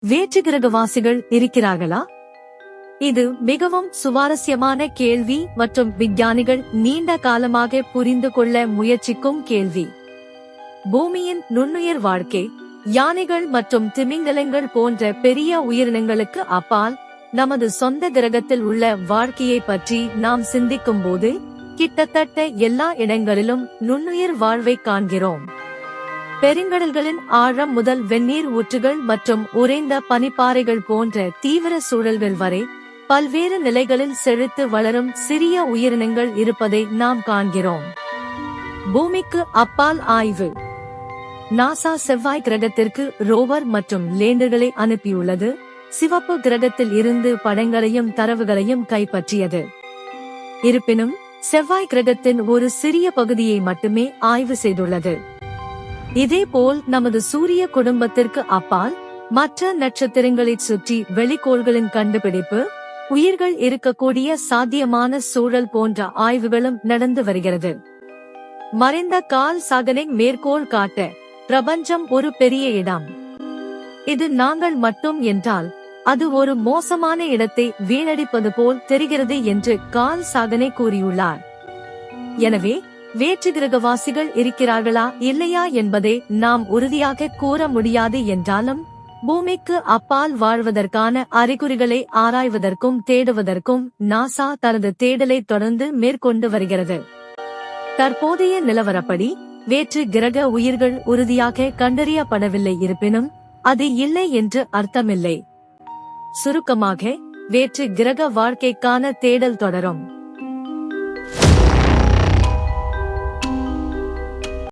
வேற்று கிரகவாசிகள் இருக்கிறார்களா? இது மிகவும் சுவாரஸ்யமான கேள்வி மற்றும் விஞ்ஞானிகள் நீண்ட காலமாக புரிந்து கொள்ள முயற்சிக்கும் கேள்வி. பூமியின் நுண்ணுயிர் வாழ்க்கை, யானைகள் மற்றும் திமிங்கலங்கள் போன்ற பெரிய உயிரினங்களுக்கு அப்பால் நமது சொந்த கிரகத்தில் உள்ள வாழ்க்கையை பற்றி நாம் சிந்திக்கும் போது கிட்டத்தட்ட எல்லா இடங்களிலும் நுண்ணுயிர் வாழ்வை காண்கிறோம். பெருங்கடல்களின் ஆழம் முதல் வெந்நீர் ஊற்றுகள் மற்றும் உறைந்த பனிப்பாறைகள் போன்ற தீவிர சூழல்கள் வரை பல்வேறு நிலைகளில் செழித்து வளரும் சிறிய உயிரினங்கள் இருப்பதை நாம் காண்கிறோம். பூமிக்கு அப்பால் ஆய்வு. நாசா செவ்வாய் கிரகத்திற்கு ரோவர் மற்றும் லேண்டர்களை அனுப்பியுள்ளது. சிவப்பு கிரகத்தில் இருந்து படங்களையும் தரவுகளையும் கைப்பற்றியது. இருப்பினும் செவ்வாய் கிரகத்தின் ஒரு சிறிய பகுதியை மட்டுமே ஆய்வு செய்துள்ளது. இதேபோல் நமது சூரிய குடும்பத்திற்கு அப்பால் மற்ற நட்சத்திரங்களைச் சுற்றி வெளிக்கோள்களின் கண்டுபிடிப்பு, உயிர்கள் இருக்கக்கூடிய சாத்தியமான சூழல் போன்ற ஆய்வுகளும் நடந்து வருகிறது. மறைந்த கார்ல் சாகனின் மேற்கோள் காட்ட, பிரபஞ்சம் ஒரு பெரிய இடம். இது நாங்கள் மட்டும் என்றால் அது ஒரு மோசமான இடத்தை வீணடிப்பது போல் தெரிகிறது என்று கார்ல் சாகனே கூறியுள்ளார். எனவே வேற்று கிரகவாசிகள் இருக்கிறார்களா இல்லையா என்பதை நாம் உறுதியாக கூற முடியாது என்றாலும் பூமிக்கு அப்பால் வாழ்வதற்கான அறிகுறிகளை ஆராய்வதற்கும் தேடுவதற்கும் நாசா தனது தேடலை தொடர்ந்து மேற்கொண்டு வருகிறது. தற்போதைய நிலவரப்படி வேற்று கிரக உயிர்கள் உறுதியாக கண்டறியப்படவில்லை. இருப்பினும் அது இல்லை என்று அர்த்தமில்லை. சுருக்கமாக, வேற்று கிரக வாழ்க்கைக்கான தேடல் தொடரும்.